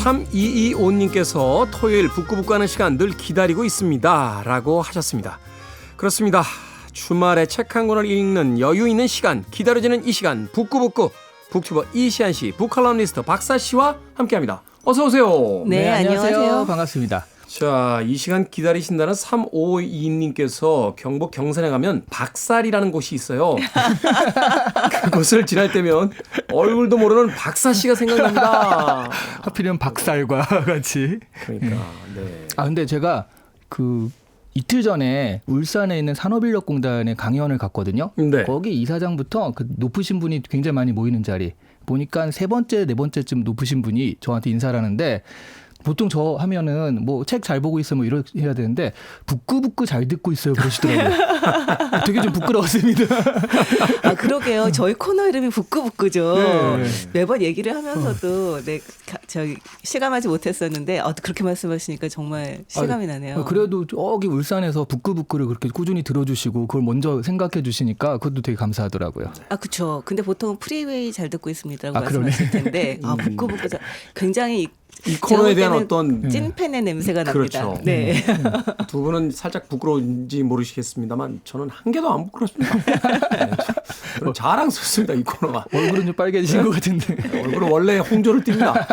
(3225님께서) 토요일 북구북구 하는 시간 늘 기다리고 있습니다 라고 하셨습니다. 그렇습니다. 주말에 책 한 권을 읽는 여유 있는 시간, 기다려지는 이 시간, 북구북구 북튜버 이시안 씨, 북칼럼니스트 박사 씨와 함께합니다. 어서 오세요. 네, 안녕하세요. 반갑습니다. 자, 이 시간 기다리신다는 3522님께서 경북 경산에 가면 박살이라는 곳이 있어요. 그곳을 지날 때면 얼굴도 모르는 박사 씨가 생각납니다. 하필이면 박살과 같이. 그러니까, 네. 근데 제가 이틀 전에 울산에 있는 산업인력공단에 강연을 갔거든요. 네. 거기 이사장부터 그 높으신 분이 굉장히 많이 모이는 자리. 보니까 세 번째, 네 번째쯤 높으신 분이 저한테 인사를 하는데 보통 저 하면은 뭐 책 잘 보고 있어 뭐 이래야 되는데 북구북구 잘 듣고 있어요 그러시더라고요. 되게 좀 부끄러웠습니다. 그러게요. 저희 코너 이름이 북구북구죠. 네. 매번 얘기를 하면서도 저희 실감하지 못했었는데 그렇게 말씀하시니까 정말 실감이 나네요. 그래도 저기 울산에서 북구북구를 그렇게 꾸준히 들어주시고 그걸 먼저 생각해 주시니까 그것도 되게 감사하더라고요. 그렇죠. 근데 보통 프리웨이 잘 듣고 있습니다라고 그러네. 말씀하실 텐데 북구북구 굉장히 이 코너에 대한 어떤 찐팬의 냄새가 납니다. 그렇죠. 네. 두 분은 살짝 부끄러운지 모르시겠습니다만 저는 한 개도 안 부끄럽습니다. 네, 저는 자랑스럽습니다. 이 코너가. 얼굴은 좀 빨개지신 것 같은데. 얼굴은 원래 홍조를 띱니다.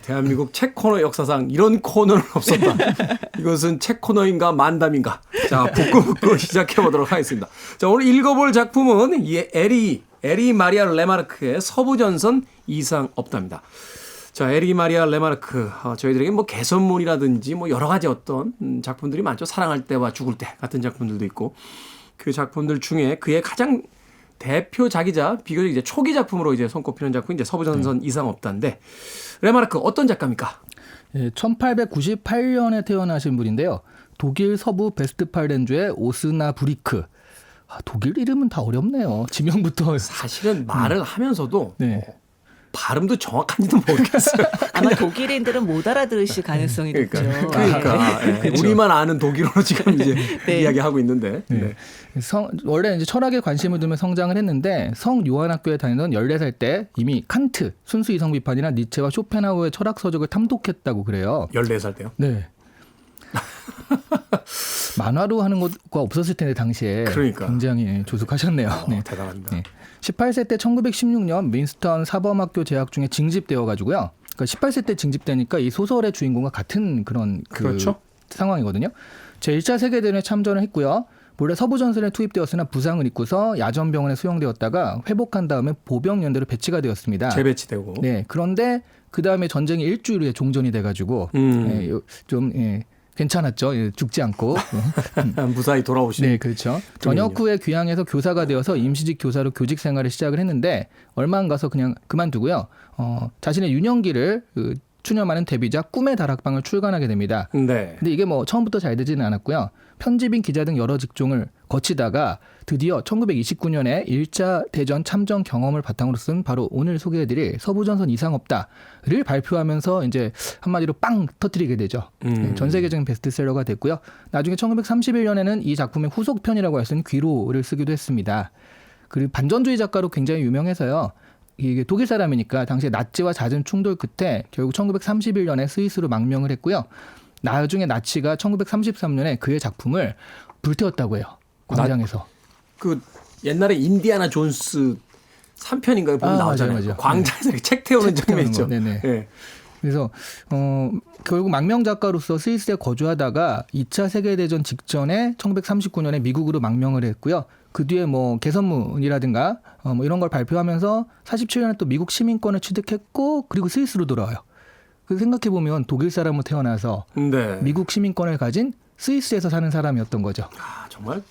대한민국 책 코너 역사상 이런 코너는 없었다. 이것은 책 코너인가 만담인가. 자, 북구북구 시작해보도록 하겠습니다. 자, 오늘 읽어볼 작품은 에리 마리아 레마르크의 서부전선 이상 없답니다. 자, 에리 마리아 레마르크, 저희들에게 뭐 개선문이라든지 뭐 여러 가지 어떤 작품들이 많죠. 사랑할 때와 죽을 때 같은 작품들도 있고, 그 작품들 중에 그의 가장 대표작이자 비교적 이제 초기 작품으로 이제 손꼽히는 작품이 이제 서부전선 이상 없다인데, 레마르크 어떤 작가입니까? 1898년에 태어나신 분인데요. 독일 서부 베스트팔렌주의 오스나브리크. 독일 이름은 다 어렵네요. 지명부터. 사실은 말을 하면서도 네. 발음도 정확한지도 모르겠어요. 아마 독일인들은 못 알아들으실 가능성이 높죠. 그러니까 우리만 아는 독일어로 지금 이제 네. 이야기하고 있는데. 네. 원래 이제 철학에 관심을 두며 성장을 했는데 성 요한학교에 다니던 14살 때 이미 칸트, 순수 이성 비판이나 니체와 쇼펜하우의 철학 서적을 탐독했다고 그래요. 14살 때요? 네. 만화로 하는 것가 없었을 텐데 당시에 그러니까. 굉장히 조숙하셨네요. 네. 대단합니다. 네. 18세 때 1916년 민스턴 사범학교 재학 중에 징집되어 가지고요. 그러니까 18세 때 징집되니까 이 소설의 주인공과 같은 그런 그렇죠. 상황이거든요. 제1차 세계대전에 참전을 했고요. 본래 서부전선에 투입되었으나 부상을 입고서 야전병원에 수용되었다가 회복한 다음에 보병연대로 배치가 되었습니다. 재배치되고. 네. 그런데 그 다음에 전쟁이 일주일 후에 종전이 돼가지고 좀 괜찮았죠. 죽지 않고. 무사히 돌아오신. 네, 그렇죠. 전역 후에 귀향해서 교사가 되어서 임시직 교사로 교직 생활을 시작을 했는데 얼마 안 가서 그냥 그만두고요. 자신의 유년기를 추념하는 데뷔작 꿈의 다락방을 출간하게 됩니다. 네. 근데 이게 뭐 처음부터 잘 되지는 않았고요. 편집인 기자 등 여러 직종을 거치다가 드디어 1929년에 1차 대전 참전 경험을 바탕으로 쓴 바로 오늘 소개해드릴 서부전선 이상 없다를 발표하면서 이제 한마디로 빵 터뜨리게 되죠. 전 세계적인 베스트셀러가 됐고요. 나중에 1931년에는 이 작품의 후속편이라고 할 수 있는 귀로를 쓰기도 했습니다. 그리고 반전주의 작가로 굉장히 유명해서요. 이게 독일 사람이니까 당시에 나치와 잦은 충돌 끝에 결국 1931년에 스위스로 망명을 했고요. 나중에 나치가 1933년에 그의 작품을 불태웠다고 해요. 광장에서. 그 옛날에 인디아나 존스 3편인가요? 보면 나오잖아요. 맞아요. 광장에서 책 태우는 장면 있죠. 네네. 네. 그래서 결국 망명 작가로서 스위스에 거주하다가 2차 세계대전 직전에 1939년에 미국으로 망명을 했고요. 그 뒤에 뭐 개선문이라든가 뭐 이런 걸 발표하면서 47년에 또 미국 시민권을 취득했고 그리고 스위스로 돌아와요. 그 생각해 보면 독일 사람으로 태어나서 네. 미국 시민권을 가진 스위스에서 사는 사람이었던 거죠. 정말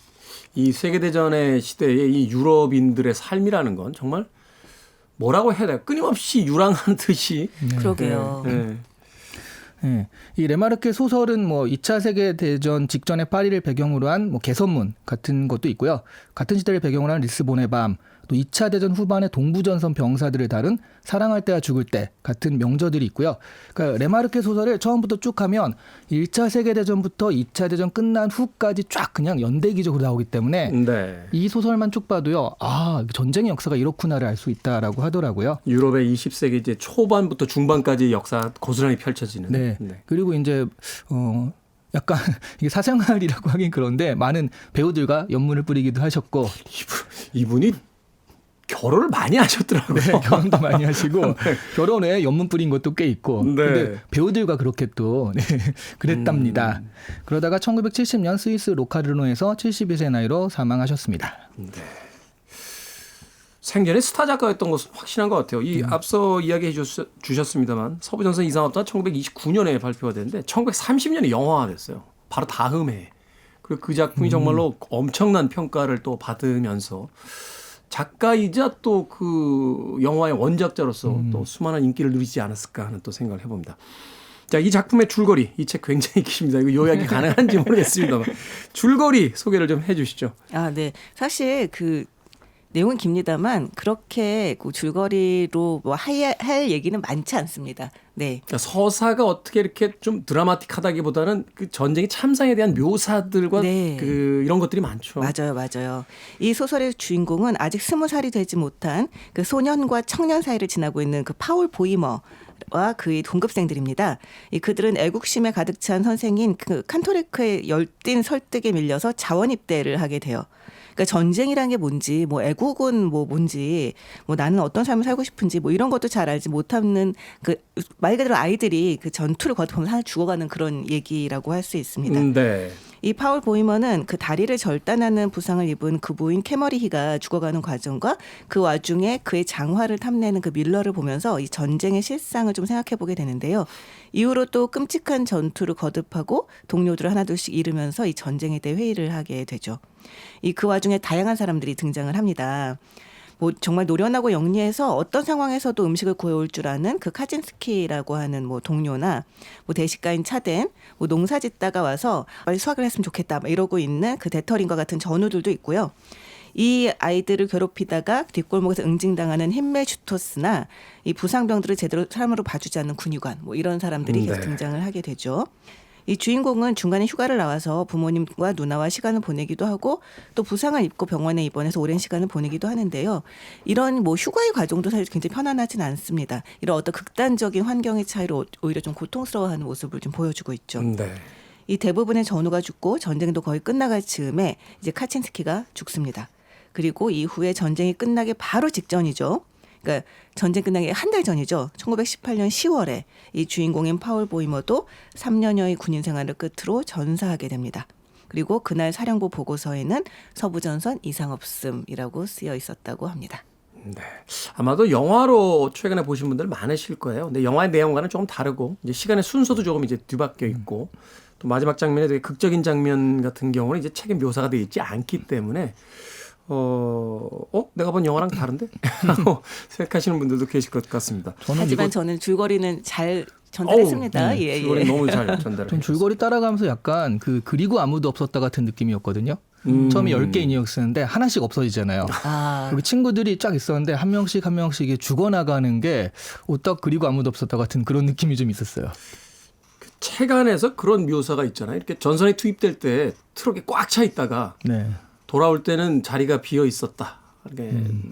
이 세계대전의 시대에 이 유럽인들의 삶이라는 건 정말 뭐라고 해야 돼요? 끊임없이 유랑한 듯이. 그러게요. 네. 이 레마르크의 소설은 뭐 2차 세계대전 직전의 파리를 배경으로 한 뭐 개선문 같은 것도 있고요. 같은 시대를 배경으로 한 리스본의 밤, 또 2차 대전 후반의 동부전선 병사들을 다룬 사랑할 때와 죽을 때 같은 명저들이 있고요. 그러니까 레마르케 소설을 처음부터 쭉 하면 1차 세계대전부터 2차 대전 끝난 후까지 쫙 그냥 연대기적으로 나오기 때문에 네. 이 소설만 쭉 봐도요. 아, 전쟁의 역사가 이렇구나를 알 수 있다라고 하더라고요. 유럽의 20세기 이제 초반부터 중반까지 역사 고스란히 펼쳐지는. 네. 그리고 이제 약간 이게 사생활이라고 하긴 그런데 많은 배우들과 연문을 뿌리기도 하셨고 이분이 결혼을 많이 하셨더라고요. 네, 결혼도 많이 하시고 결혼에 연문 뿌린 것도 꽤 있고 네. 근데 배우들과 그렇게 또 네, 그랬답니다. 그러다가 1970년 스위스 로카르노에서 72세 나이로 사망하셨습니다. 네. 생전에 스타 작가였던 것은 확실한 것 같아요. 이 앞서 이야기해 주셨습니다만 서부전선 이상없다 1929년에 발표가 됐는데 1930년에 영화화 됐어요. 바로 다음 해. 그리고 그 작품이 정말로 엄청난 평가를 또 받으면서 작가이자 또 그 영화의 원작자로서 또 수많은 인기를 누리지 않았을까 하는 또 생각을 해봅니다. 자, 이 작품의 줄거리, 이 책 굉장히 길입니다. 이거 요약이 가능한지 모르겠습니다만 줄거리 소개를 좀 해주시죠. 아, 네. 사실 그 내용은 깁니다만 그렇게 그 줄거리로 뭐 할 얘기는 많지 않습니다. 네. 그러니까 서사가 어떻게 이렇게 좀 드라마틱하다기보다는 그 전쟁의 참상에 대한 묘사들과 네. 그 이런 것들이 많죠. 맞아요. 이 소설의 주인공은 아직 20살이 되지 못한 그 소년과 청년 사이를 지나고 있는 그 파울 보이머와 그의 동급생들입니다. 그들은 애국심에 가득 찬 선생인 그 칸토레크의 열띤 설득에 밀려서 자원 입대를 하게 돼요. 그러니까 전쟁이란 게 뭔지, 뭐 애국은 뭐 뭔지, 뭐 나는 어떤 삶을 살고 싶은지, 뭐 이런 것도 잘 알지 못하는 그 말 그대로 아이들이 그 전투를 거듭하면서 하나 죽어가는 그런 얘기라고 할 수 있습니다. 네. 이 파울 보이머는 그 다리를 절단하는 부상을 입은 그 부인 캐머리히가 죽어가는 과정과 그 와중에 그의 장화를 탐내는 그 밀러를 보면서 이 전쟁의 실상을 좀 생각해 보게 되는데요. 이후로 또 끔찍한 전투를 거듭하고 동료들을 하나둘씩 잃으면서 이 전쟁에 대해 회의를 하게 되죠. 그 와중에 다양한 사람들이 등장을 합니다. 뭐 정말 노련하고 영리해서 어떤 상황에서도 음식을 구해올 줄 아는 그 카진스키라고 하는 뭐 동료나 뭐 대식가인 차덴, 뭐 농사 짓다가 와서 빨리 수확을 했으면 좋겠다 막 이러고 있는 그 대터린과 같은 전우들도 있고요. 이 아이들을 괴롭히다가 뒷골목에서 응징당하는 힌멜슈토스나 이 부상병들을 제대로 사람으로 봐주지 않는 군의관 뭐 이런 사람들이 계속 등장을 하게 되죠. 이 주인공은 중간에 휴가를 나와서 부모님과 누나와 시간을 보내기도 하고 또 부상을 입고 병원에 입원해서 오랜 시간을 보내기도 하는데요. 이런 뭐 휴가의 과정도 사실 굉장히 편안하진 않습니다. 이런 어떤 극단적인 환경의 차이로 오히려 좀 고통스러워하는 모습을 좀 보여주고 있죠. 네. 이 대부분의 전우가 죽고 전쟁도 거의 끝나갈 즈음에 이제 카친스키가 죽습니다. 그리고 이후에 전쟁이 끝나기 바로 직전이죠. 그러니까 전쟁 끝나기 한 달 전이죠. 1918년 10월에 이 주인공인 파울 보이머도 3년여의 군인 생활을 끝으로 전사하게 됩니다. 그리고 그날 사령부 보고서에는 서부전선 이상 없음이라고 쓰여 있었다고 합니다. 네. 아마도 영화로 최근에 보신 분들 많으실 거예요. 근데 영화의 내용과는 조금 다르고 이제 시간의 순서도 조금 이제 뒤바뀌어 있고 또 마지막 장면에 되게 극적인 장면 같은 경우는 이제 책에 묘사가 되어 있지 않기 때문에 내가 본 영화랑 다른데? 라고 생각하시는 분들도 계실 것 같습니다. 하지만 저는 줄거리는 잘 전달했습니다. 네. 줄거리 너무 잘 전달을 전 줄거리 따라가면서 약간 그리고 아무도 없었다 같은 느낌이었거든요. 처음에 10개 인형 쓰는데 하나씩 없어지잖아요. 그리고 친구들이 쫙 있었는데 한 명씩 죽어나가는 게 딱 그리고 아무도 없었다 같은 그런 느낌이 좀 있었어요. 책 안에서 그런 묘사가 있잖아요. 이렇게 전선에 투입될 때 트럭이 꽉 차 있다가 네. 돌아올 때는 자리가 비어 있었다.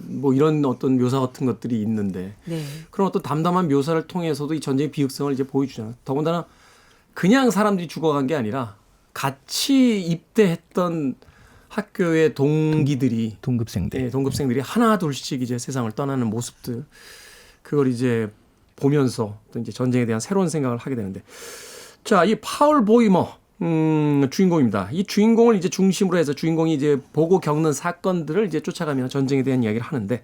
뭐 이런 어떤 묘사 같은 것들이 있는데 네. 그런 어떤 담담한 묘사를 통해서도 이 전쟁의 비극성을 이제 보여주잖아요. 더군다나 그냥 사람들이 죽어간 게 아니라 같이 입대했던 학교의 동기들이 동급생들. 네, 동급생들이 하나 둘씩 이제 세상을 떠나는 모습들 그걸 이제 보면서 또 이제 전쟁에 대한 새로운 생각을 하게 되는데 자, 이 파울 보이머 주인공입니다. 이 주인공을 이제 중심으로 해서 주인공이 이제 보고 겪는 사건들을 이제 쫓아가며 전쟁에 대한 이야기를 하는데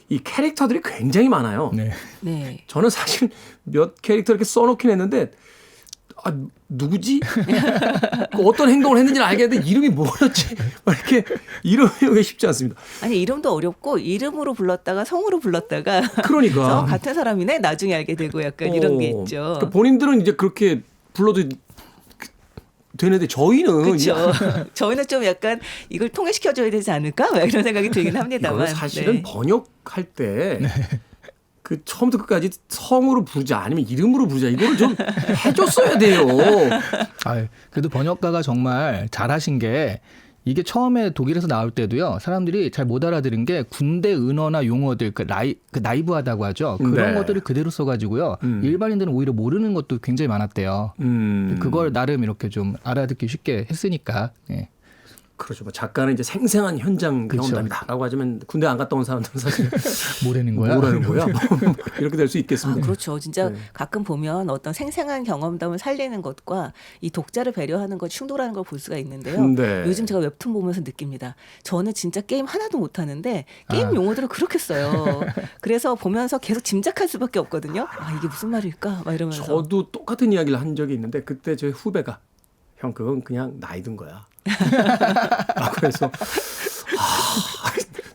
이 캐릭터들이 굉장히 많아요. 네. 네. 저는 사실 몇 캐릭터 이렇게 써놓긴 했는데 누구지? 어떤 행동을 했는지는 알겠는데 이름이 뭐였지? 이렇게 이름이 쉽지 않습니다. 아니 이름도 어렵고 이름으로 불렀다가 성으로 불렀다가 그러니까 같은 사람이네 나중에 알게 되고 약간 이런 게 있죠. 그러니까 본인들은 이제 그렇게 불러도 되는데 저희는 그렇죠. 저희는 좀 약간 이걸 통일시켜줘야 되지 않을까? 막 이런 생각이 들긴 합니다만. 이거는 사실은 네. 번역할 때 그 처음부터 끝까지 성으로 부르자 아니면 이름으로 부르자 이거를 좀 해줬어야 돼요. 아, 그래도 번역가가 정말 잘하신 게 이게 처음에 독일에서 나올 때도요. 사람들이 잘 못 알아들은 게 군대 은어나 용어들 그 나이브하다고 하죠. 그런 네. 것들을 그대로 써가지고요. 일반인들은 오히려 모르는 것도 굉장히 많았대요. 그걸 나름 이렇게 좀 알아듣기 쉽게 했으니까. 예. 그렇죠. 뭐 작가는 이제 생생한 현장 그렇죠. 경험담이다라고 하자면 군대 안 갔다 온 사람들은 사실 뭐라는 거야? 뭐라는 거야? 뭐 이렇게 될 수 있겠습니다. 그렇죠. 진짜 네. 가끔 보면 어떤 생생한 경험담을 살리는 것과 이 독자를 배려하는 것 충돌하는 걸 볼 수가 있는데요. 네. 요즘 제가 웹툰 보면서 느낍니다. 저는 진짜 게임 하나도 못하는데 게임 용어들을 그렇게 써요. 그래서 보면서 계속 짐작할 수밖에 없거든요. 아 이게 무슨 말일까? 막 이러면서. 저도 똑같은 이야기를 한 적이 있는데 그때 저희 후배가 형 그건 그냥 나이 든 거야. 그래서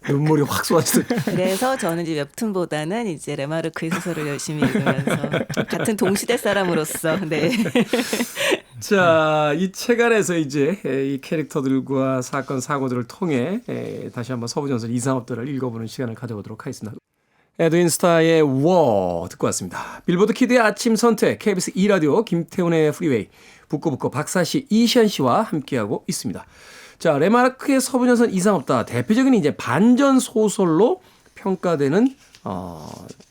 눈물이 확 쏟아지듯. 그래서 저는 이제 웹툰보다는 이제 레마르크의 소설을 열심히 읽으면서 같은 동시대 사람으로서 네. 자, 이 책 안에서 이제 이 캐릭터들과 사건 사고들을 통해 다시 한번 서부전선 이상업들을 읽어보는 시간을 가져보도록 하겠습니다. 에드윈 스타의 워 듣고 왔습니다. 빌보드 키드의 아침 선택 KBS 2라디오 김태훈의 프리웨이 북고북고 박사씨 이시안 씨와 함께하고 있습니다. 자, 레마르크의 서부전선 이상없다. 대표적인 이제 반전 소설로 평가되는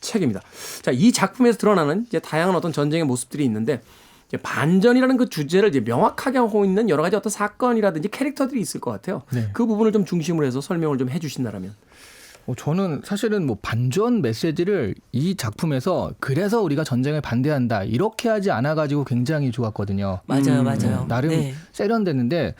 책입니다. 자, 이 작품에서 드러나는 이제 다양한 어떤 전쟁의 모습들이 있는데 이제 반전이라는 그 주제를 이제 명확하게 하고 있는 여러 가지 어떤 사건이라든지 캐릭터들이 있을 것 같아요. 네. 그 부분을 좀 중심으로 해서 설명을 좀 해주신다라면. 저는 사실은 뭐 반전 메시지를 이 작품에서 그래서 우리가 전쟁을 반대한다 이렇게 하지 않아가지고 굉장히 좋았거든요. 맞아요, 맞아요. 나름 네. 세련됐는데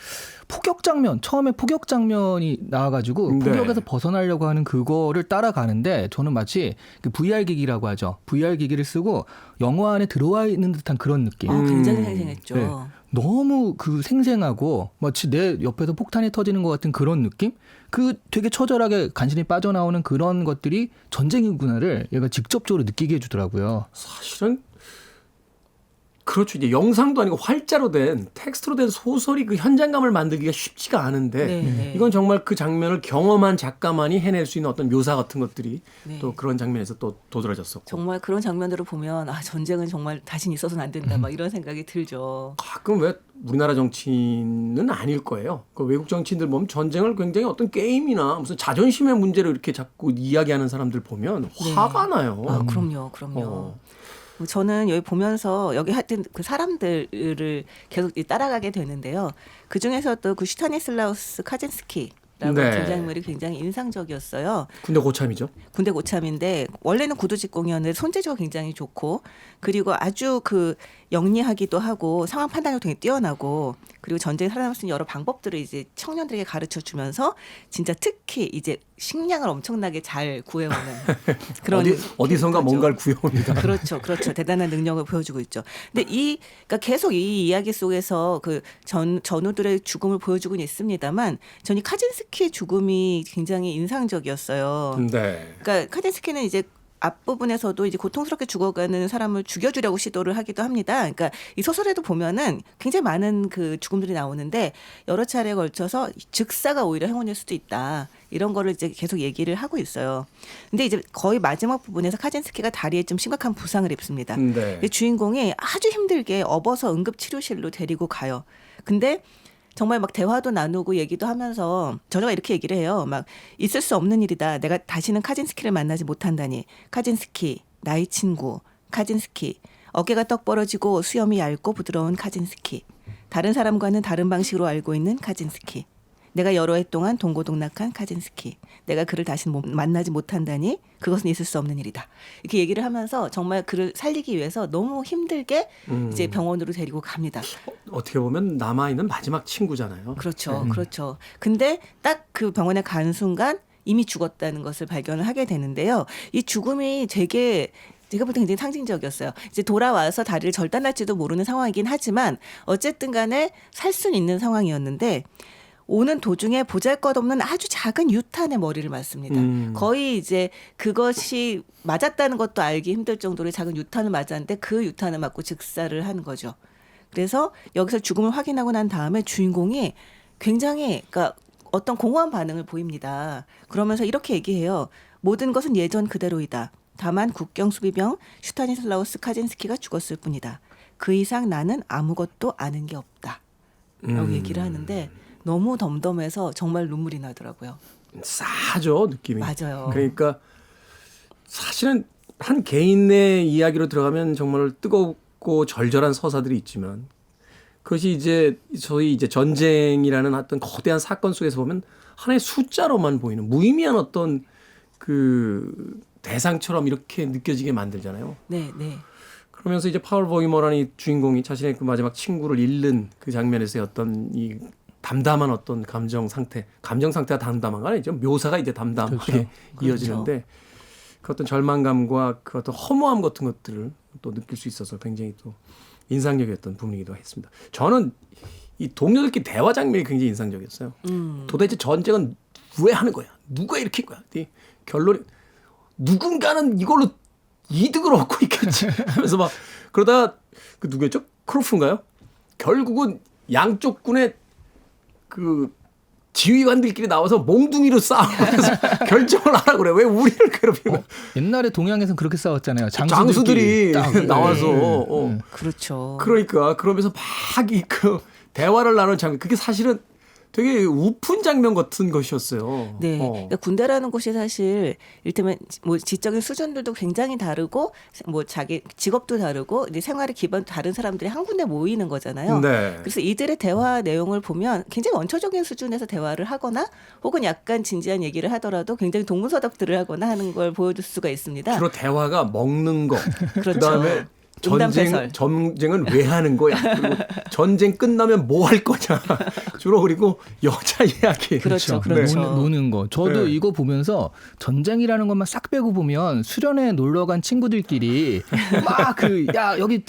포격 장면 처음에 포격 장면이 나와가지고 네. 포격에서 벗어나려고 하는 그거를 따라가는데 저는 마치 그 VR 기기라고 하죠. VR 기기를 쓰고 영화 안에 들어와 있는 듯한 그런 느낌. 굉장히 생생했죠. 네. 너무 그 생생하고 마치 내 옆에서 폭탄이 터지는 것 같은 그런 느낌? 그 되게 처절하게 간신히 빠져나오는 그런 것들이 전쟁이구나를 얘가 직접적으로 느끼게 해주더라고요. 사실은 그렇죠. 이제 영상도 아니고 활자로 된 텍스트로 된 소설이 그 현장감을 만들기가 쉽지가 않은데 네. 이건 정말 그 장면을 경험한 작가만이 해낼 수 있는 어떤 묘사 같은 것들이 네. 또 그런 장면에서 또 도드라졌었고. 정말 그런 장면들을 보면 아 전쟁은 정말 다신 있어서는 안 된다 막 이런 생각이 들죠. 가끔 왜 우리나라 정치인은 아닐 거예요. 그 외국 정치인들 보면 전쟁을 굉장히 어떤 게임이나 무슨 자존심의 문제로 이렇게 자꾸 이야기하는 사람들 보면 화가 나요. 아 그럼요, 그럼요. 어. 저는 여기 보면서 여기 하여튼 그 사람들을 계속 따라가게 되는데요. 그 중에서도 그 슈타니슬라우스 카젠스키라고 네. 등장인물이 굉장히 인상적이었어요. 군대 고참이죠. 군대 고참인데 원래는 구두직공이었는데 손재주가 굉장히 좋고 그리고 아주 그 영리하기도 하고 상황 판단력도 되게 뛰어나고 그리고 전쟁에 살아남을 수 있는 여러 방법들을 이제 청년들에게 가르쳐 주면서 진짜 특히 이제 식량을 엄청나게 잘 구해오는 그런 어디선가 캐릭터죠. 뭔가를 구해옵니다. 그렇죠, 그렇죠. 대단한 능력을 보여주고 있죠. 근데 그러니까 계속 이 이야기 속에서 그 전우들의 죽음을 보여주고는 있습니다만, 저는 이 카진스키의 죽음이 굉장히 인상적이었어요. 네. 그러니까 카진스키는 이제 앞부분에서도 이제 고통스럽게 죽어가는 사람을 죽여주려고 시도를 하기도 합니다. 그러니까 이 소설에도 보면은 굉장히 많은 그 죽음들이 나오는데 여러 차례에 걸쳐서 즉사가 오히려 행운일 수도 있다. 이런 거를 이제 계속 얘기를 하고 있어요. 근데 이제 거의 마지막 부분에서 카진스키가 다리에 좀 심각한 부상을 입습니다. 네. 이 주인공이 아주 힘들게 업어서 응급치료실로 데리고 가요. 근데 정말 막 대화도 나누고 얘기도 하면서 저자가 이렇게 얘기를 해요. 막 있을 수 없는 일이다. 내가 다시는 카진스키를 만나지 못한다니. 카진스키, 나의 친구. 카진스키, 어깨가 떡 벌어지고 수염이 얇고 부드러운 카진스키. 다른 사람과는 다른 방식으로 알고 있는 카진스키. 내가 여러 해 동안 동고동락한 카진스키. 내가 그를 다시 만나지 못한다니 그것은 있을 수 없는 일이다. 이렇게 얘기를 하면서 정말 그를 살리기 위해서 너무 힘들게 이제 병원으로 데리고 갑니다. 어떻게 보면 남아있는 마지막 친구잖아요. 그렇죠. 그렇죠. 근데 딱 그 병원에 간 순간 이미 죽었다는 것을 발견을 하게 되는데요. 이 죽음이 되게 제가 볼 때 굉장히 상징적이었어요. 이제 돌아와서 다리를 절단할지도 모르는 상황이긴 하지만 어쨌든 간에 살 수는 있는 상황이었는데 오는 도중에 보잘것없는 아주 작은 유탄에 머리를 맞습니다. 거의 이제 그것이 맞았다는 것도 알기 힘들 정도로 작은 유탄을 맞았는데 그 유탄을 맞고 즉사를 하는 거죠. 그래서 여기서 죽음을 확인하고 난 다음에 주인공이 굉장히 그러니까 어떤 공허한 반응을 보입니다. 그러면서 이렇게 얘기해요. 모든 것은 예전 그대로이다. 다만 국경 수비병 슈타니슬라우스 카진스키가 죽었을 뿐이다. 그 이상 나는 아무것도 아는 게 없다. 라고 얘기를 하는데 너무 덤덤해서 정말 눈물이 나더라고요. 싸죠 느낌이. 맞아요. 그러니까 사실은 한 개인의 이야기로 들어가면 정말 뜨겁고 절절한 서사들이 있지만 그것이 이제 저희 이제 전쟁이라는 어떤 거대한 사건 속에서 보면 하나의 숫자로만 보이는 무의미한 어떤 그 대상처럼 이렇게 느껴지게 만들잖아요. 네, 네. 그러면서 이제 파울 보이머라는 이 주인공이 자신의 그 마지막 친구를 잃는 그 장면에서의 어떤 이 담담한 어떤 감정 상태가 담담한 거 아니죠. 묘사가 이제 담담하게 그렇죠. 이어지는데 그 어떤 절망감과 그 어떤 허무함 같은 것들을 또 느낄 수 있어서 굉장히 또 인상적이었던 부분이기도 했습니다. 저는 이 동료들끼리 대화 장면이 굉장히 인상적이었어요. 도대체 전쟁은 왜 하는 거야? 누가 일으킨 거야? 이 결론이 누군가는 이걸로 이득을 얻고 있겠지 하면서 막 그러다가 그 누구였죠? 크로프인가요? 결국은 양쪽 군의 그 지휘관들끼리 나와서 몽둥이로 싸우면서 결정을 하라고 그래. 왜 우리를 괴롭히는 거야? 옛날에 동양에서는 그렇게 싸웠잖아요. 장수들이 나와서. 그렇죠. 그러니까 그러면서 막 이 그 대화를 나누는 장면. 그게 사실은 되게 우픈 장면 같은 것이었어요. 네. 그러니까 군대라는 곳이 사실 이를테면 뭐 지적인 수준들도 굉장히 다르고 뭐 자기 직업도 다르고 이제 생활의 기반도 다른 사람들이 한 군데 모이는 거잖아요. 네. 그래서 이들의 대화 내용을 보면 굉장히 원초적인 수준에서 대화를 하거나 혹은 약간 진지한 얘기를 하더라도 굉장히 동문서답들을 하거나 하는 걸 보여줄 수가 있습니다. 주로 대화가 먹는 거. 그렇죠. 그다음에 전쟁은 왜 하는 거야? 그리고 전쟁 끝나면 뭐 할 거냐? 주로 그리고 여자 이야기. 그렇죠. 네. 그렇죠. 노는 거. 저도 네. 이거 보면서 전쟁이라는 것만 싹 빼고 보면 수련회 놀러 간 친구들끼리 막 야 여기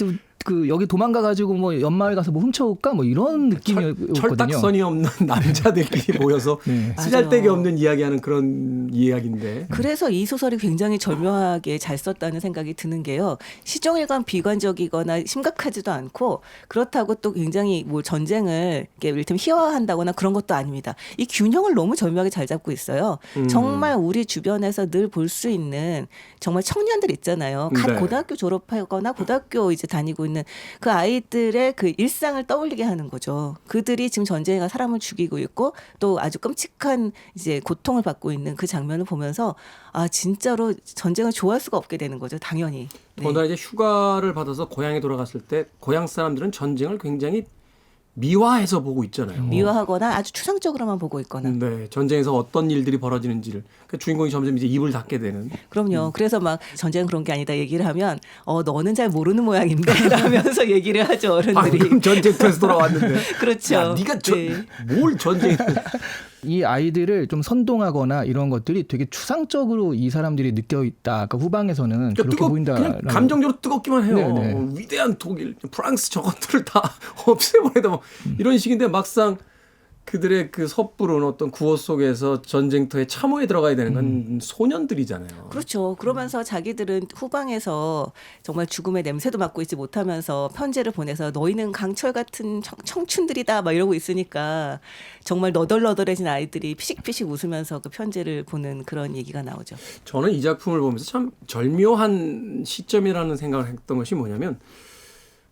여기 도망가 가지고 뭐 연마을 가서 뭐 훔쳐올까 뭐 이런 느낌이었거든요. 철딱선이 없는 남자들끼리 모여서 네. 쓰잘데기 맞아요. 없는 이야기하는 그런 이야기인데. 그래서 이 소설이 굉장히 절묘하게 잘 썼다는 생각이 드는 게요. 시종일관 비관적이거나 심각하지도 않고 그렇다고 또 굉장히 뭐 전쟁을 이렇게 이를테면 희화화한다거나 그런 것도 아닙니다. 이 균형을 너무 절묘하게 잘 잡고 있어요. 정말 우리 주변에서 늘 볼 수 있는 정말 청년들 있잖아요. 갓 네. 고등학교 졸업하거나 고등학교 이제 다니고 있는 그 아이들의 그 일상을 떠올리게 하는 거죠. 그들이 지금 전쟁에 가 사람을 죽이고 있고 또 아주 끔찍한 이제 고통을 받고 있는 그 장면을 보면서 아 진짜로 전쟁을 좋아할 수가 없게 되는 거죠. 당연히. 네. 더군다나 이제 휴가를 받아서 고향에 돌아갔을 때 고향 사람들은 전쟁을 굉장히 미화해서 보고 있잖아요. 미화하거나 아주 추상적으로만 보고 있거나. 네, 전쟁에서 어떤 일들이 벌어지는지를 그러니까 주인공이 점점 이제 입을 닫게 되는. 그럼요. 그래서 막 전쟁은 그런 게 아니다 얘기를 하면 너는 잘 모르는 모양인데 라면서 얘기를 하죠. 어른들이. 방금 전쟁터에서 돌아왔는데. 그렇죠. 야, 네가 네. 뭘 전쟁? 이 아이들을 좀 선동하거나 이런 것들이 되게 추상적으로 이 사람들이 느껴 있다. 아까 후방에서는 그렇게 보인다. 그냥 감정적으로 뜨겁기만 해요. 네네. 위대한 독일, 프랑스 저것들을 다 없애버리다 뭐 이런 식인데 막상 그들의 그 섣부른 어떤 구호 속에서 전쟁터에 참호에 들어가야 되는 건 소년들이잖아요. 그렇죠. 그러면서 자기들은 후방에서 정말 죽음의 냄새도 맡고 있지 못하면서 편지를 보내서 너희는 강철 같은 청춘들이다 막 이러고 있으니까 정말 너덜너덜해진 아이들이 피식피식 웃으면서 그 편지를 보는 그런 얘기가 나오죠. 저는 이 작품을 보면서 참 절묘한 시점이라는 생각을 했던 것이 뭐냐면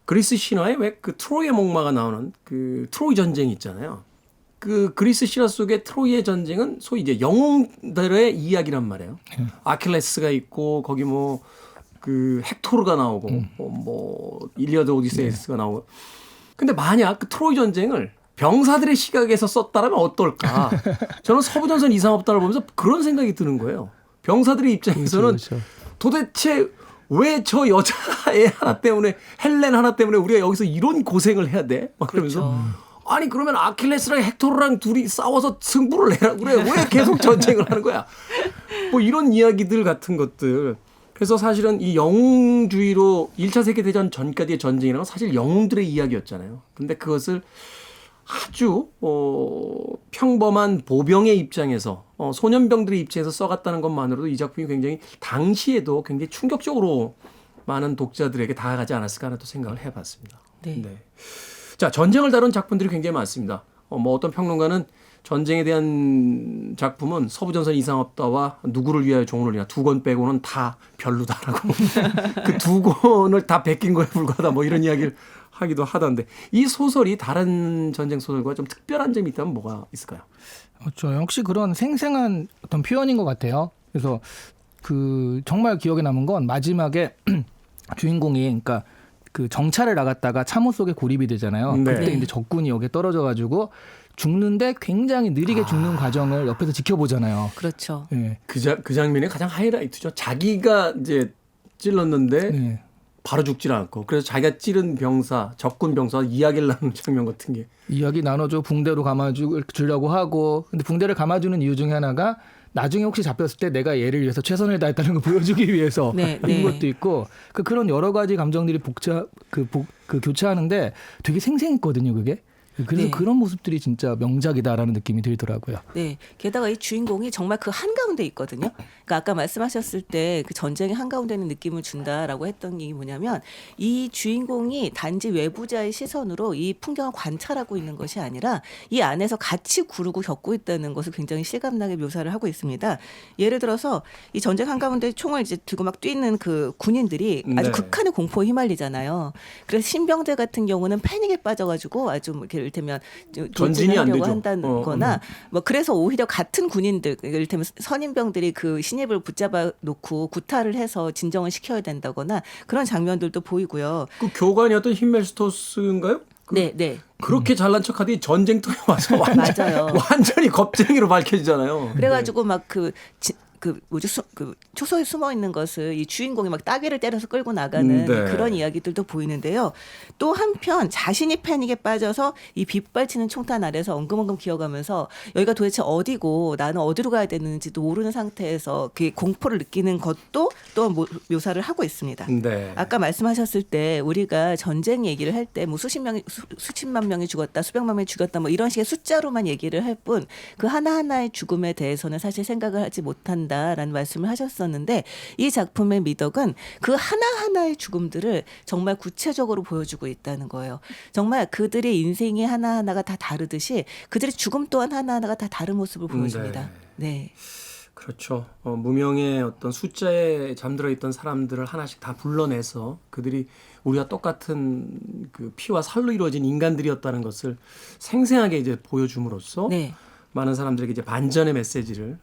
그리스 신화에 왜 그 트로이의 목마가 나오는 그 트로이 전쟁이 있잖아요. 그 그리스 신화 속의 트로이의 전쟁은 소위 이제 영웅들의 이야기란 말이에요. 아킬레스가 있고 거기 뭐 그 헥토르가 나오고 뭐 일리아드 오디세이스가 나오고. 근데 만약 그 트로이 전쟁을 병사들의 시각에서 썼다라면 어떨까? 저는 서부전선 이상 없다를 보면서 그런 생각이 드는 거예요. 병사들의 입장에서는 그렇죠. 도대체 왜 저 여자애 하나 때문에 헬렌 하나 때문에 우리가 여기서 이런 고생을 해야 돼? 막 그러면서 아니 그러면 아킬레스랑 헥토르랑 둘이 싸워서 승부를 내라 그래. 왜 계속 전쟁을 하는 거야? 뭐 이런 이야기들 같은 것들. 그래서 사실은 이 영웅주의로 1차 세계대전 전까지의 전쟁이라는 건 사실 영웅들의 이야기였잖아요. 근데 그것을 아주 평범한 보병의 입장에서 소년병들의 입장에서 써갔다는 것만으로도 이 작품이 굉장히 당시에도 굉장히 충격적으로 많은 독자들에게 다가가지 않았을까 하는 또 생각을 해봤습니다. 네. 네. 자, 전쟁을 다룬 작품들이 굉장히 많습니다. 뭐 어떤 평론가는 전쟁에 대한 작품은 서부전선 이상 없다와 누구를 위하여 종을 울리나 두 권 빼고는 다 별로다라고 그 두 권을 다 베낀 거에 불과하다 뭐 이런 이야기를 하기도 하던데 이 소설이 다른 전쟁 소설과 좀 특별한 점이 있다면 뭐가 있을까요? 그렇죠. 역시 그런 생생한 어떤 표현인 것 같아요. 그래서 그 정말 기억에 남은 건 마지막에 주인공이 그러니까 그 정찰을 나갔다가 참호 속에 고립이 되잖아요. 네. 그때 이제 적군이 여기에 떨어져가지고 죽는데 굉장히 느리게 죽는 과정을 옆에서 지켜보잖아요. 그렇죠. 네. 그 장면이 가장 하이라이트죠. 자기가 이제 찔렀는데 네. 바로 죽질 않고 그래서 자기가 찌른 병사, 적군 병사 이야기를 나누는 장면 같은 게 이야기 나눠줘 붕대로 감아주려고 하고 근데 붕대를 감아주는 이유 중에 하나가 나중에 혹시 잡혔을 때 내가 얘를 위해서 최선을 다했다는 걸 보여주기 위해서 네, 인 네. 것도 있고 그런 여러 가지 감정들이 교차하는데 되게 생생했거든요 그게. 그래서 네. 그런 모습들이 진짜 명작이다라는 느낌이 들더라고요. 네. 게다가 이 주인공이 정말 그 한가운데 있거든요. 그러니까 아까 말씀하셨을 때 그 전쟁의 한가운데 있는 느낌을 준다라고 했던 게 뭐냐면 이 주인공이 단지 외부자의 시선으로 이 풍경을 관찰하고 있는 것이 아니라 이 안에서 같이 구르고 겪고 있다는 것을 굉장히 실감나게 묘사를 하고 있습니다. 예를 들어서 이 전쟁 한가운데 총을 이제 들고 막 뛰는 그 군인들이 아주 네. 극한의 공포에 휘말리잖아요. 그래서 신병대 같은 경우는 패닉에 빠져가지고 아주 뭐 이렇게 이를테면 전진이 안 하려고 되죠. 한다거나 뭐 그래서 오히려 같은 군인들 이를테면 선임병들이 그 신입을 붙잡아 놓고 구타를 해서 진정을 시켜야 된다거나 그런 장면들도 보이고요. 그 교관이었던 힘멜스토스인가요? 네, 네. 그렇게 잘난 척하더니 전쟁터에 와서 맞아요. 완전히 겁쟁이로 밝혀지잖아요. 그래가지고 막 그 초소에 숨어 있는 것을 이 주인공이 막 따귀를 때려서 끌고 나가는 네. 그런 이야기들도 보이는데요. 또 한편 자신이 패닉에 빠져서 이 빗발치는 총탄 아래서 엉금엉금 기어가면서 여기가 도대체 어디고 나는 어디로 가야 되는지도 모르는 상태에서 그 공포를 느끼는 것도 또 묘사를 하고 있습니다. 네. 아까 말씀하셨을 때 우리가 전쟁 얘기를 할 때 뭐 수십만 명이 죽었다, 수백만 명이 죽었다 뭐 이런 식의 숫자로만 얘기를 할 뿐 그 하나하나의 죽음에 대해서는 사실 생각을 하지 못한다라는 말씀을 하셨었는데 이 작품의 미덕은 그 하나하나의 죽음들을 정말 구체적으로 보여주고 있다는 거예요. 정말 그들의 인생이 하나하나가 다 다르듯이 그들의 죽음 또한 하나하나가 다 다른 모습을 보여줍니다. 네. 그렇죠. 무명의 어떤 숫자에 잠들어 있던 사람들을 하나씩 다 불러내서 그들이 우리와 똑같은 그 피와 살로 이루어진 인간들이었다는 것을 생생하게 이제 보여줌으로써 네. 많은 사람들에게 이제 반전의 메시지를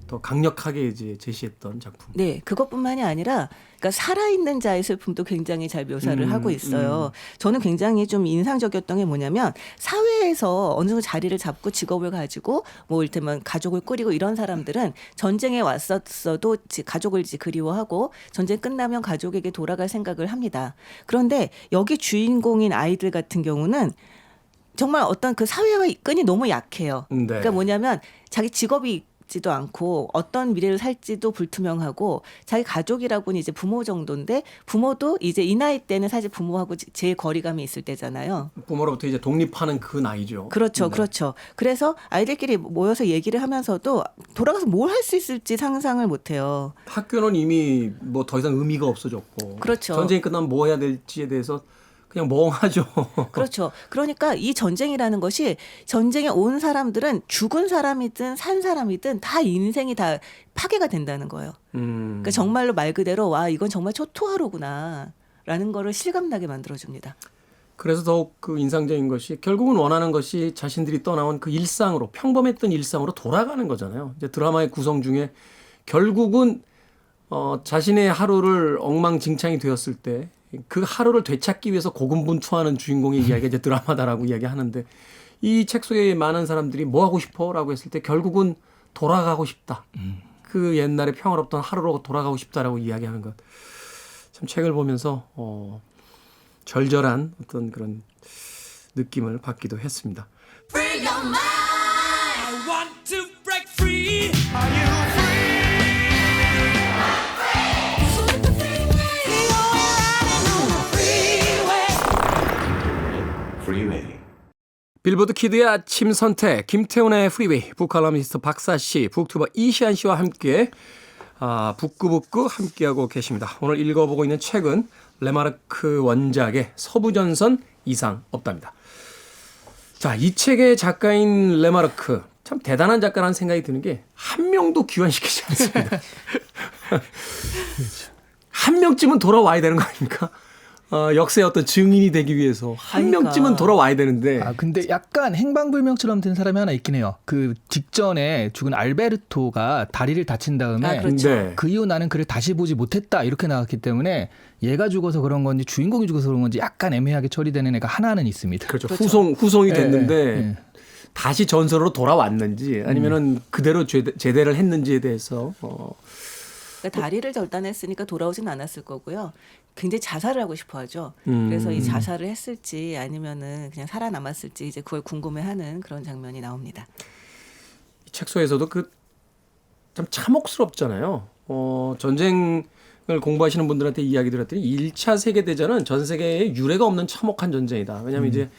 더 강력하게 이제 제시했던 작품. 네, 그것뿐만이 아니라 그러니까 살아있는 자의 슬픔도 굉장히 잘 묘사를 하고 있어요. 저는 굉장히 좀 인상적이었던 게 뭐냐면 사회에서 어느 정도 자리를 잡고 직업을 가지고 뭐 이를테면 가족을 꾸리고 이런 사람들은 전쟁에 왔었어도 가족을 이제 그리워하고 전쟁 끝나면 가족에게 돌아갈 생각을 합니다. 그런데 여기 주인공인 아이들 같은 경우는 정말 어떤 그 사회와의 끈이 너무 약해요. 네. 그러니까 뭐냐면 자기 직업이 지도 않고 어떤 미래를 살지도 불투명하고 자기 가족이라고는 이제 부모 정도인데 부모도 이제 이 나이 때는 사실 부모하고 제일 거리감이 있을 때잖아요. 부모로부터 이제 독립하는 그 나이죠. 그렇죠, 네. 그렇죠. 그래서 아이들끼리 모여서 얘기를 하면서도 돌아가서 뭘 할 수 있을지 상상을 못해요. 학교는 이미 뭐 더 이상 의미가 없어졌고 그렇죠. 전쟁이 끝나면 뭐 해야 될지에 대해서 그냥 멍하죠. 그렇죠. 그러니까 이 전쟁이라는 것이 전쟁에 온 사람들은 죽은 사람이든 산 사람이든 다 인생이 다 파괴가 된다는 거예요. 그러니까 정말로 말 그대로 와 이건 정말 초토화로구나라는 거를 실감나게 만들어줍니다. 그래서 더욱 그 인상적인 것이 결국은 원하는 것이 자신들이 떠나온 그 일상으로 평범했던 일상으로 돌아가는 거잖아요. 이제 드라마의 구성 중에 결국은 자신의 하루를 엉망진창이 되었을 때 그 하루를 되찾기 위해서 고군분투하는 주인공의 이야기가 이제 드라마다라고 이야기하는데 이 책 속에 많은 사람들이 뭐 하고 싶어라고 했을 때 결국은 돌아가고 싶다. 그 옛날에 평화롭던 하루로 돌아가고 싶다라고 이야기하는 것. 참 책을 보면서 절절한 어떤 그런 느낌을 받기도 했습니다. Free your mind. I want to break free. Are you free? Freeway. 빌보드 키드의 아침 선택 김태훈의 프리웨이 북칼럼니스트 박사 씨, 북튜버 이시안 씨와 함께 북구북구 함께하고 계십니다. 오늘 읽어보고 있는 책은 레마르크 원작의 서부전선 이상 없답니다. 자, 이 책의 작가인 레마르크 참 대단한 작가라는 생각이 드는 게 한 명도 귀환시키지 않습니다. 한 명쯤은 돌아와야 되는 거 아닙니까? 역사의 어떤 증인이 되기 위해서 한 그러니까. 명쯤은 돌아와야 되는데 근데 약간 행방불명처럼 든 사람이 하나 있긴 해요. 그 직전에 죽은 알베르토가 다리를 다친 다음에 그렇죠. 네. 그 이후 나는 그를 다시 보지 못했다 이렇게 나왔기 때문에 얘가 죽어서 그런 건지 주인공이 죽어서 그런 건지 약간 애매하게 처리되는 애가 하나는 있습니다. 그렇죠. 그렇죠. 후송이 예, 됐는데 예. 다시 전설로 돌아왔는지 아니면은 그대로 제대를 했는지에 대해서 그러니까 다리를 절단했으니까 돌아오진 않았을 거고요. 굉장히 자살을 하고 싶어 하죠. 음. 그래서 이 자살을 했을지 아니면은 그냥 살아남았을지 이제 그걸 궁금해하는 그런 장면이 나옵니다. 이 책소에서도 그 참 참혹스럽잖아요. 전쟁을 공부하시는 분들한테 이야기 들었더니 1차 세계대전은 전 세계에 유례가 없는 참혹한 전쟁이다. 왜냐하면 이제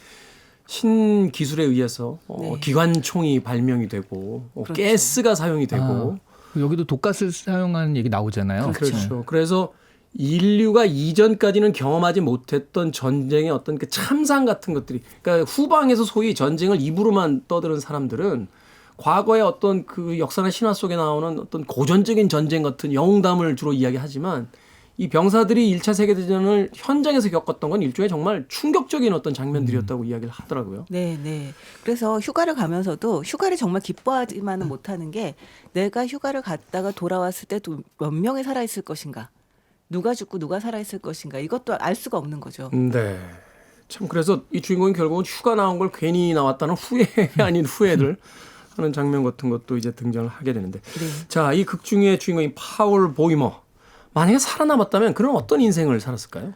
신기술에 의해서 네. 기관총이 발명이 되고 그렇죠. 가스가 사용이 되고 여기도 독가스 사용하는 얘기 나오잖아요. 그렇죠. 그래서 인류가 이전까지는 경험하지 못했던 전쟁의 어떤 그 참상 같은 것들이, 그러니까 후방에서 소위 전쟁을 입으로만 떠드는 사람들은 과거의 어떤 그 역사나 신화 속에 나오는 어떤 고전적인 전쟁 같은 영웅담을 주로 이야기하지만 이 병사들이 1차 세계대전을 현장에서 겪었던 건 일종의 정말 충격적인 어떤 장면들이었다고 이야기를 하더라고요. 네, 네. 그래서 휴가를 가면서도 휴가를 정말 기뻐하지만은 못하는 게 내가 휴가를 갔다가 돌아왔을 때 또 몇 명이 살아있을 것인가, 누가 죽고 누가 살아있을 것인가 이것도 알 수가 없는 거죠. 네. 참 그래서 이 주인공이 결국은 휴가 나온 걸 괜히 나왔다는 후회 아닌 후회들 하는 장면 같은 것도 이제 등장을 하게 되는데. 네. 자, 이 극 중의 주인공인 파울 보이머. 만약에 살아남았다면 그럼 어떤 인생을 살았을까요?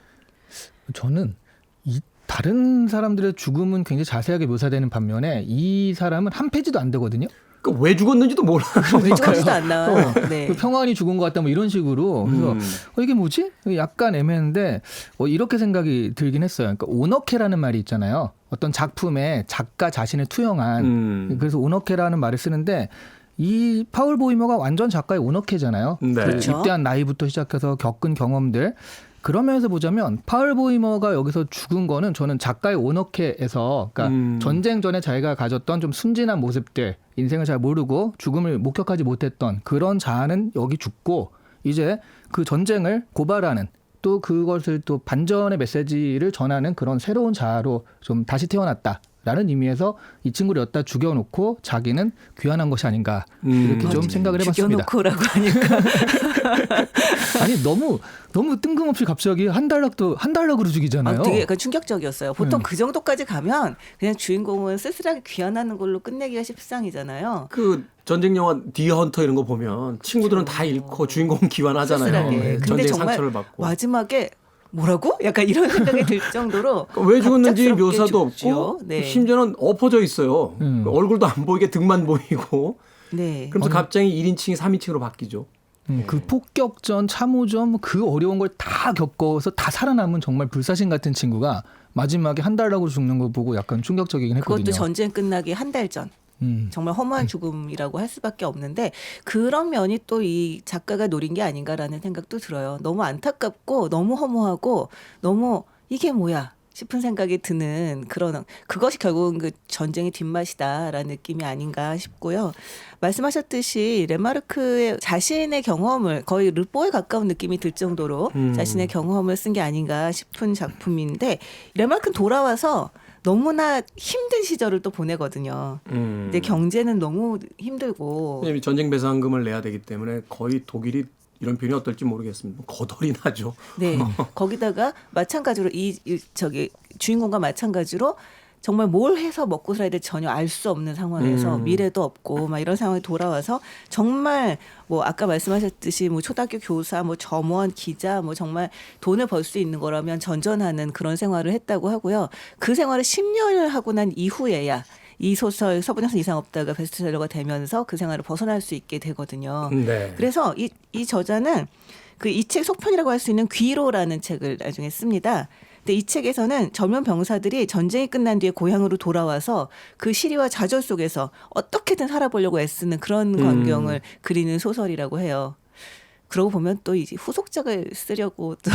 저는 이 다른 사람들의 죽음은 굉장히 자세하게 묘사되는 반면에 이 사람은 한 페이지도 안 되거든요. 그 왜 죽었는지도 몰라요. 왜 죽었지도 안 나와요. 네. 그 평안히 죽은 것 같다 뭐 이런 식으로. 그래서 이게 뭐지? 약간 애매한데 이렇게 생각이 들긴 했어요. 그러니까 오너케라는 말이 있잖아요. 어떤 작품에 작가 자신을 투영한. 그래서 오너케라는 말을 쓰는데 이 파울 보이머가 완전 작가의 오너케잖아요. 네. 그렇죠. 입대한 나이부터 시작해서 겪은 경험들. 그런 면에서 보자면 파울 보이머가 여기서 죽은 거는 저는 작가의 오너케에서 그러니까 전쟁 전에 자기가 가졌던 좀 순진한 모습들, 인생을 잘 모르고 죽음을 목격하지 못했던 그런 자아는 여기 죽고 이제 그 전쟁을 고발하는 또 그것을 또 반전의 메시지를 전하는 그런 새로운 자아로 좀 다시 태어났다라는 의미에서 이 친구를 여기다 죽여놓고 자기는 귀환한 것이 아닌가 이렇게 좀 생각을 해봤습니다. 죽여놓고라고 하니까 아니 너무 뜬금없이 갑자기 한 달락으로 죽이잖아요. 되게 약간 충격적이었어요. 보통 그 정도까지 가면 그냥 주인공은 쓸쓸하게 귀환하는 걸로 끝내기가 십상이잖아요. 그 전쟁 영화 디어 헌터 이런 거 보면 친구들은 다 잃고 주인공 기환하잖아요. 쓸쓸하게. 근데 전쟁 정말 상처를 받고. 마지막에 뭐라고? 약간 이런 생각이 들 정도로 왜 죽었는지 갑작스럽게 묘사도 죽지요. 없고 네. 심지어는 엎어져 있어요. 얼굴도 안 보이게 등만 보이고. 네. 그러면서 갑자기 1인칭이 3인칭으로 바뀌죠. 그 폭격전, 참호전 그 어려운 걸 다 겪어서 다 살아남은 정말 불사신 같은 친구가 마지막에 한 달락으로 죽는 걸 보고 약간 충격적이긴 했거든요. 그것도 전쟁 끝나기 한 달 전. 정말 허무한 죽음이라고 할 수밖에 없는데 그런 면이 또 이 작가가 노린 게 아닌가라는 생각도 들어요. 너무 안타깝고 너무 허무하고 너무 이게 뭐야 싶은 생각이 드는 그런 그것이 결국은 그 전쟁의 뒷맛이다라는 느낌이 아닌가 싶고요. 말씀하셨듯이 레마르크의 자신의 경험을 거의 르뽀에 가까운 느낌이 들 정도로 자신의 경험을 쓴 게 아닌가 싶은 작품인데 레마르크는 돌아와서 너무나 힘든 시절을 또 보내거든요. 근데 경제는 너무 힘들고 왜냐하면 전쟁 배상금을 내야 되기 때문에 거의 독일이 이런 표현이 어떨지 모르겠습니다. 거덜이 나죠. 네. 거기다가 마찬가지로 저기 주인공과 마찬가지로 정말 뭘 해서 먹고 살아야 될지 전혀 알 수 없는 상황에서 미래도 없고 막 이런 상황에 돌아와서 정말 뭐 아까 말씀하셨듯이 뭐 초등학교 교사, 뭐 점원, 기자, 뭐 정말 돈을 벌 수 있는 거라면 전전하는 그런 생활을 했다고 하고요. 그 생활을 10년을 하고 난 이후에야 이 소설 서부전선 이상 없다가 베스트셀러가 되면서 그 생활을 벗어날 수 있게 되거든요. 네. 그래서 이 저자는 그 이 책 속편이라고 할 수 있는 귀로라는 책을 나중에 씁니다. 근데 이 책에서는 젊은 병사들이 전쟁이 끝난 뒤에 고향으로 돌아와서 그 시리와 좌절 속에서 어떻게든 살아보려고 애쓰는 그런 광경을 그리는 소설이라고 해요. 그러고 보면 또 이제 후속작을 쓰려고 또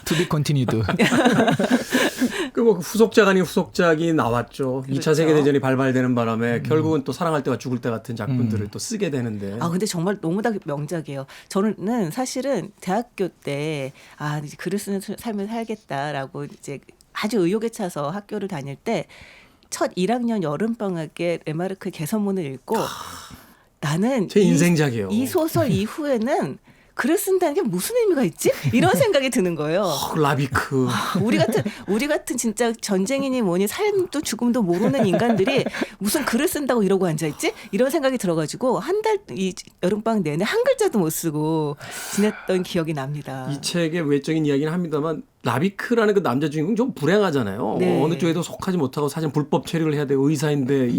To be continued. 그뭐 후속작 아닌 후속작이 나왔죠. 그렇죠. 2차 세계대전이 발발되는 바람에 결국은 또 사랑할 때와 죽을 때 같은 작품들을 또 쓰게 되는데. 아 근데 정말 너무 다 명작이에요. 저는 사실은 대학교 때 이제 글을 쓰는 삶을 살겠다라고 이제 아주 의욕에 차서 학교를 다닐 때 첫 1학년 여름 방학에 레마르크의 개선문을 읽고 나는 제 인생작이에요. 이 소설 이후에는 글을 쓴다는 게 무슨 의미가 있지? 이런 생각이 드는 거예요. 라비크. 우리 같은 진짜 전쟁이니 뭐니 삶도 죽음도 모르는 인간들이 무슨 글을 쓴다고 이러고 앉아 있지? 이런 생각이 들어가지고 한 달 이 여름방학 내내 한 글자도 못 쓰고 지냈던 기억이 납니다. 이 책의 외적인 이야기는 합니다만 라비크라는 그 남자 주인공 좀 불행하잖아요. 네. 어느 쪽에도 속하지 못하고 사실 불법 체류를 해야 돼 의사인데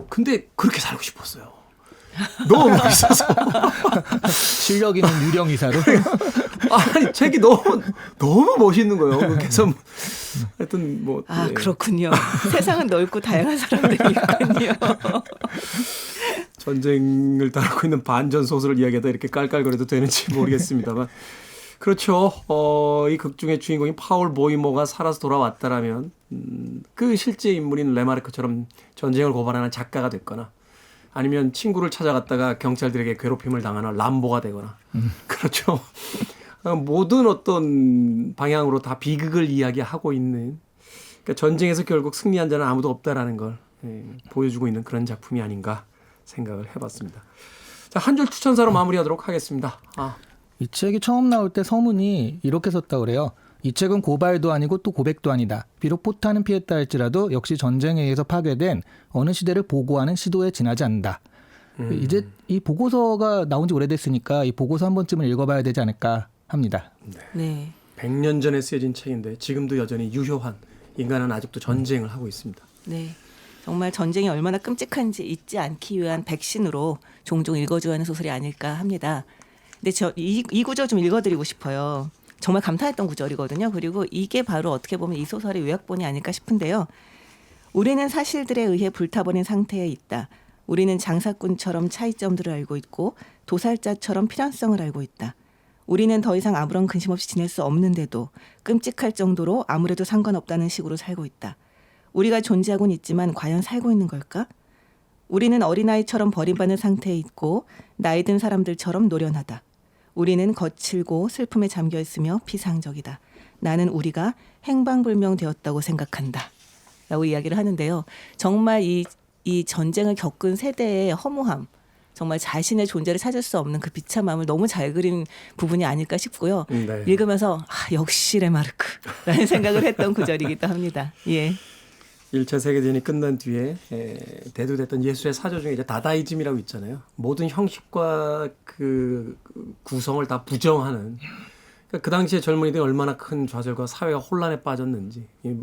근데 그렇게 살고 싶었어요. 너무 멋있어서. 실력 있는 유령 의사로. 아니 책이 너무 멋있는 거예요. 그래서 하여튼 뭐 예. 그렇군요. 세상은 넓고 다양한 사람들이 있군요. 전쟁을 다루고 있는 반전 소설을 이야기하다 이렇게 깔깔거려도 되는지 모르겠습니다만 그렇죠. 이 극 중의 주인공인 파울 보이모가 살아서 돌아왔다라면 그 실제 인물인 레마르크처럼 전쟁을 고발하는 작가가 됐거나 아니면 친구를 찾아갔다가 경찰들에게 괴롭힘을 당하는 람보가 되거나 그렇죠. 모든 어떤 방향으로 다 비극을 이야기하고 있는 그러니까 전쟁에서 결국 승리한 자는 아무도 없다라는 걸 보여주고 있는 그런 작품이 아닌가 생각을 해봤습니다. 자, 한 줄 추천사로 마무리하도록 하겠습니다. 이 책이 처음 나올 때 서문이 이렇게 썼다고 그래요. 이 책은 고발도 아니고 또 고백도 아니다. 비록 포탄은 피했다 할지라도 역시 전쟁에 의해서 파괴된 어느 시대를 보고하는 시도에 지나지 않는다. 이제 이 보고서가 나온 지 오래됐으니까 이 보고서 한 번쯤은 읽어봐야 되지 않을까 합니다. 네. 100년 전에 쓰여진 책인데 지금도 여전히 유효한 인간은 아직도 전쟁을 하고 있습니다. 네. 정말 전쟁이 얼마나 끔찍한지 잊지 않기 위한 백신으로 종종 읽어줘야 하는 소설이 아닐까 합니다. 근데 이 구절 좀 읽어드리고 싶어요. 정말 감탄했던 구절이거든요. 그리고 이게 바로 어떻게 보면 이 소설의 요약본이 아닐까 싶은데요. 우리는 사실들에 의해 불타버린 상태에 있다. 우리는 장사꾼처럼 차이점들을 알고 있고 도살자처럼 필연성을 알고 있다. 우리는 더 이상 아무런 근심 없이 지낼 수 없는데도 끔찍할 정도로 아무래도 상관없다는 식으로 살고 있다. 우리가 존재하고는 있지만 과연 살고 있는 걸까? 우리는 어린아이처럼 버림받는 상태에 있고 나이 든 사람들처럼 노련하다. 우리는 거칠고 슬픔에 잠겨 있으며 비상적이다. 나는 우리가 행방불명되었다고 생각한다. 라고 이야기를 하는데요. 정말 이 전쟁을 겪은 세대의 허무함, 정말 자신의 존재를 찾을 수 없는 그 비참함을 너무 잘 그린 부분이 아닐까 싶고요. 네. 읽으면서 역시 레마르크라는 생각을 했던 구절이기도 합니다. 예. 1차 세계대전이 끝난 뒤에 대두됐던 예술의 사조 중에 이제 다다이즘이라고 있잖아요. 모든 형식과 그 구성을 다 부정하는. 그러니까 그 당시에 젊은이들이 얼마나 큰 좌절과 사회가 혼란에 빠졌는지, 이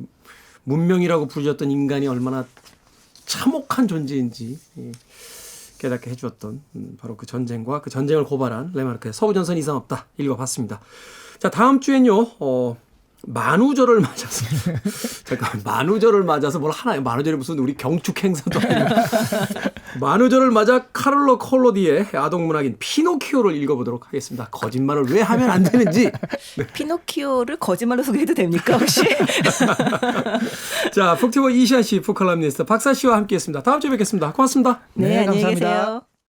문명이라고 부르셨던 인간이 얼마나 참혹한 존재인지 깨닫게 해주었던 바로 그 전쟁과 그 전쟁을 고발한 레마르크의 서부전선 이상 없다 읽어봤습니다. 자, 다음 주엔요. 만우절을 맞아서 잠깐 만우절을 맞아서 뭘 하나요? 만우절이 무슨 우리 경축 행사도 아니고 만우절을 맞아 카를로 콜로디의 아동문학인 피노키오를 읽어보도록 하겠습니다. 거짓말을 왜 하면 안 되는지. 네. 피노키오를 거짓말로 소개해도 됩니까 혹시? 자, 북튜버 이시안 씨, 북칼럼니스트 박사 씨와 함께했습니다. 다음 주에 뵙겠습니다. 고맙습니다. 네, 안녕히 감사합니다. 계세요.